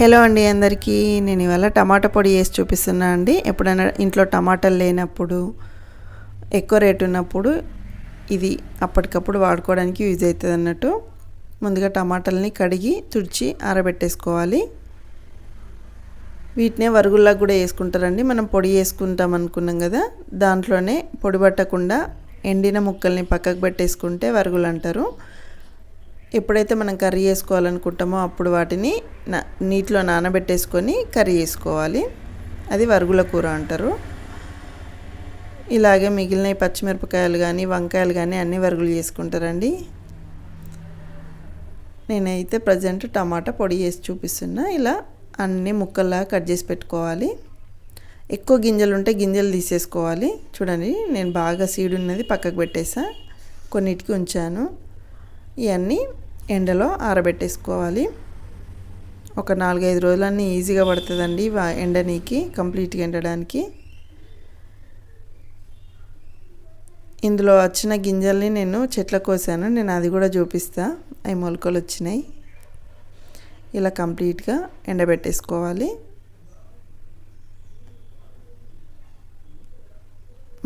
Hello అండి అందరికీ. నేను ఇవాళ టమాటా పొడి వేసి చూపిస్తున్నా అండి. ఎప్పుడైనా ఇంట్లో టమాటాలు లేనప్పుడు, ఎక్కువ రేటు ఉన్నప్పుడు ఇది అప్పటికప్పుడు వాడుకోవడానికి యూజ్ అవుతుంది అన్నట్టు. ముందుగా టమాటాలని కడిగి తుడిచి ఆరబెట్టేసుకోవాలి. వీటినే వరుగుల్లాగా కూడా వేసుకుంటారండి. మనం పొడి వేసుకుంటాం అనుకున్నాం కదా, దాంట్లోనే పొడి పట్టకుండా ఎండిన ముక్కల్ని పక్కకు పెట్టేసుకుంటే వరుగులు అంటారు. ఎప్పుడైతే మనం కర్రీ చేసుకోవాలనుకుంటామో అప్పుడు వాటిని నీటిలో నానబెట్టేసుకొని కర్రీ చేసుకోవాలి. అది వరుగుల కూర అంటారు. ఇలాగే మిగిలిన పచ్చిమిరపకాయలు కానీ వంకాయలు కానీ అన్ని వరుగులు చేసుకుంటారండి. నేనైతే ప్రజెంట్ టమాటా పొడి వేసి చూపిస్తున్నా. ఇలా అన్ని ముక్కల్లా కట్ చేసి పెట్టుకోవాలి. ఎక్కువ గింజలు ఉంటే గింజలు తీసేసుకోవాలి. చూడండి, నేను బాగా సీడ్ ఉన్నది పక్కకు పెట్టేసా, కొన్నిటికి ఉంచాను. ఇవన్నీ ఎండలో ఆరబెట్టేసుకోవాలి. ఒక 4-5 రోజులన్నీ ఈజీగా పడుతుందండి ఎండనీకి, కంప్లీట్గా ఎండడానికి. ఇందులో వచ్చిన గింజల్ని నేను చెట్ల కోసాను, నేను అది కూడా చూపిస్తా. అవి మొలకలు వచ్చినాయి. ఇలా కంప్లీట్గా ఎండబెట్టేసుకోవాలి.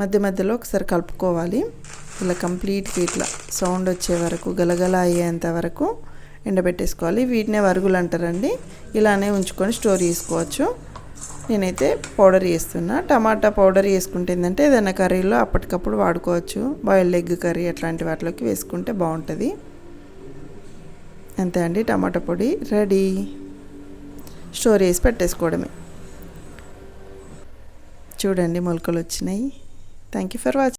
మధ్య మధ్యలో ఒకసారి కలుపుకోవాలి. ఇలా కంప్లీట్గా ఇట్లా సౌండ్ వచ్చే వరకు, గలగల అయ్యేంత వరకు ఎండబెట్టేసుకోవాలి. వీటినే వరుగులు అంటారండి. ఇలానే ఉంచుకొని స్టోర్ చేసుకోవచ్చు. నేనైతే పౌడర్ చేస్తున్నా. టమాటా పౌడర్ వేసుకుంటే ఏంటంటే ఏదైనా కర్రీలో అప్పటికప్పుడు వాడుకోవచ్చు. బాయిల్డ్ ఎగ్ కర్రీ అట్లాంటి వాటిలోకి వేసుకుంటే బాగుంటుంది. అంతే అండి, టమాటా పొడి రెడీ. స్టోర్ చేసి పెట్టేసుకోవడమే. చూడండి, మొలకలు వచ్చినాయి. Thank you for watching.